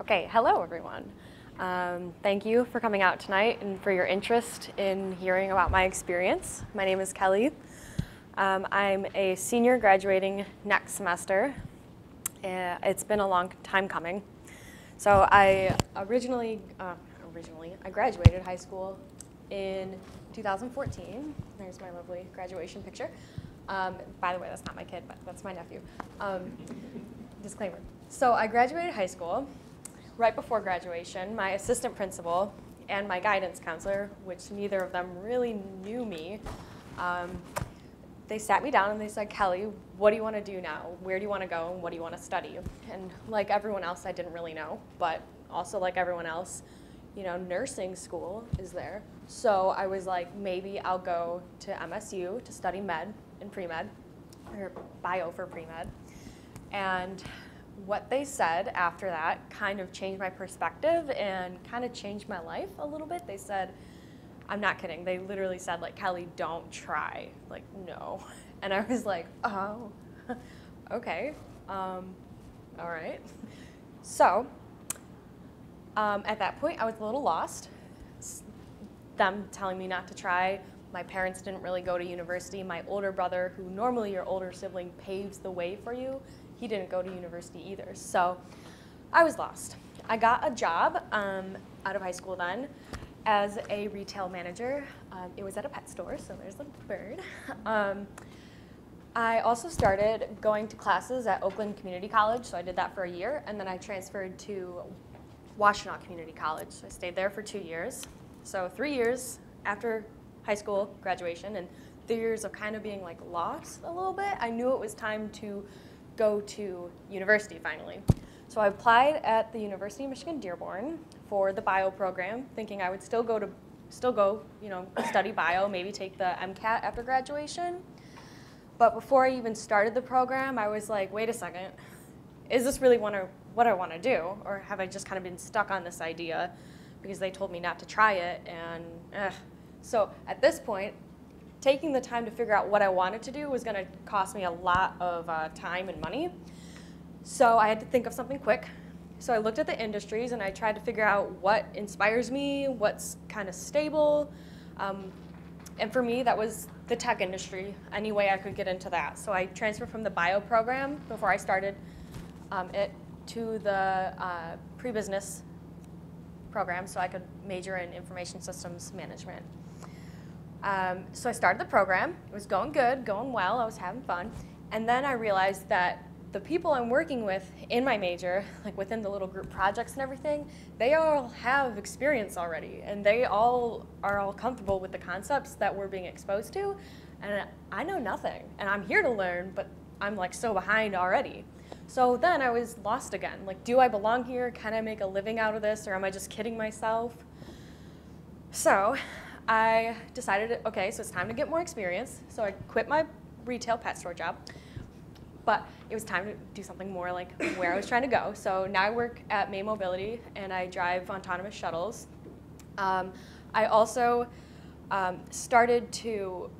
Okay, hello everyone. Thank you for coming out tonight and for your interest in hearing about my experience. My name is Kelly. I'm a senior graduating next semester. It's been a long time coming. So I I graduated high school in 2014. There's my lovely graduation picture. By the way, that's not my kid, but that's my nephew. Disclaimer. So I graduated high school. Right before graduation, my assistant principal and my guidance counselor, which neither of them really knew me, they sat me down and they said, Kelly, what do you want to do now? Where do you want to go and what do you want to study? And like everyone else, I didn't really know, but also like everyone else, you know, nursing school is there. So I was like, maybe I'll go to MSU to study med and pre-med, or bio for pre-med. And what they said after that kind of changed my perspective and kind of changed my life a little bit. They said, I'm not kidding, they literally said, like, Kelly, don't try, like, no. And I was like, oh, okay, all right. So at that point, I was a little lost. Them telling me not to try. My parents didn't really go to university. My older brother, who normally your older sibling paves the way for you, he didn't go to university either. So I was lost. I got a job out of high school then as a retail manager. It was at a pet store, so there's a bird. I also started going to classes at Oakland Community College, so I did that for a year, and then I transferred to Washtenaw Community College. So I stayed there for 2 years. So 3 years after high school graduation and 3 years of kind of being like lost a little bit, I knew it was time to go to university finally. So I applied at the University of Michigan-Dearborn for the bio program, thinking I would still go, you know, study bio, maybe take the MCAT after graduation. But before I even started the program, I was like, wait a second, is this really what I want to do? Or have I just kind of been stuck on this idea because they told me not to try it? And so at this point, taking the time to figure out what I wanted to do was going to cost me a lot of time and money. So I had to think of something quick. So I looked at the industries and I tried to figure out what inspires me, what's kind of stable. And for me, that was the tech industry, any way I could get into that. So I transferred from the bio program before I started it to the pre-business program so I could major in information systems management. So I started the program. It was going good, going well. I was having fun. And then I realized that the people I'm working with in my major, like within the little group projects and everything, they all have experience already. And they all are all comfortable with the concepts that we're being exposed to. And I know nothing. And I'm here to learn, but I'm like so behind already. So then I was lost again. Like, do I belong here? Can I make a living out of this? Or am I just kidding myself? So I decided, okay, so it's time to get more experience. So I quit my retail pet store job, but it was time to do something more like where I was trying to go. So now I work at May Mobility and I drive autonomous shuttles. I also started to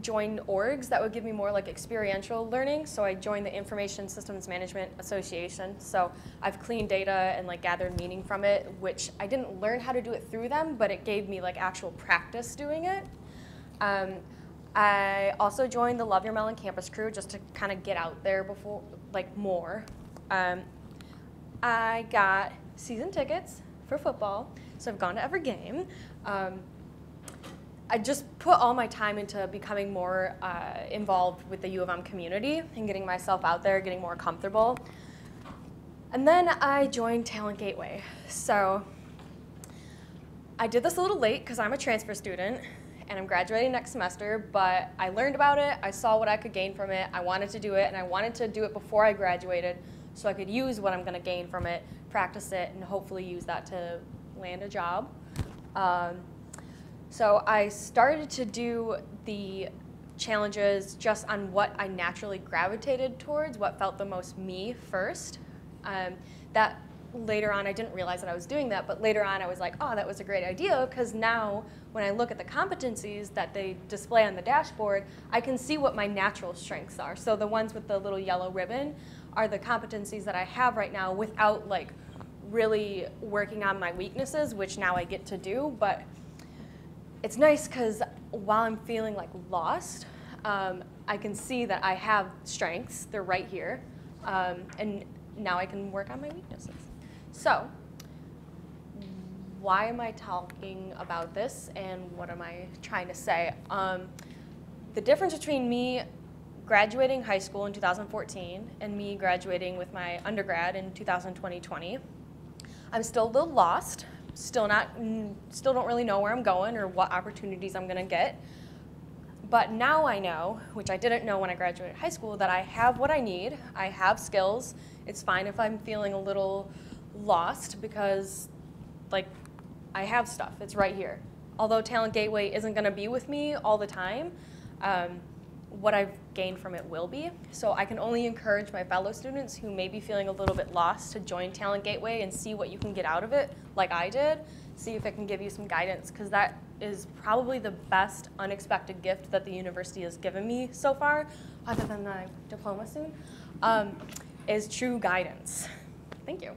join orgs that would give me more like experiential learning. So I joined the Information Systems Management Association. So I've cleaned data and like gathered meaning from it, which I didn't learn how to do it through them, but it gave me like actual practice doing it. I also joined the Love Your Melon campus crew just to kind of get out there before, like more. I got season tickets for football, so I've gone to every game. I just put all my time into becoming more involved with the U of M community and getting myself out there, getting more comfortable. And then I joined Talent Gateway. So I did this a little late because I'm a transfer student and I'm graduating next semester, but I learned about it, I saw what I could gain from it, I wanted to do it, and I wanted to do it before I graduated so I could use what I'm gonna gain from it, practice it, and hopefully use that to land a job. So I started to do the challenges just on what I naturally gravitated towards, what felt the most me first. That later on, I didn't realize that I was doing that, but later on I was like, oh, that was a great idea, because now when I look at the competencies that they display on the dashboard, I can see what my natural strengths are. So the ones with the little yellow ribbon are the competencies that I have right now without like really working on my weaknesses, which now I get to do, but it's nice because while I'm feeling like lost, I can see that I have strengths, they're right here, and now I can work on my weaknesses. So, why am I talking about this and what am I trying to say? The difference between me graduating high school in 2014 and me graduating with my undergrad in 2020, I'm still a little lost, still don't really know where I'm going or what opportunities I'm gonna get. But now I know, which I didn't know when I graduated high school, that I have what I need, I have skills. It's fine if I'm feeling a little lost because like I have stuff, it's right here. Although Talent Gateway isn't gonna be with me all the time, what I've gained from it will be. So I can only encourage my fellow students who may be feeling a little bit lost to join Talent Gateway and see what you can get out of it, like I did. See if it can give you some guidance, because that is probably the best unexpected gift that the university has given me so far, other than my diploma soon, is true guidance. Thank you.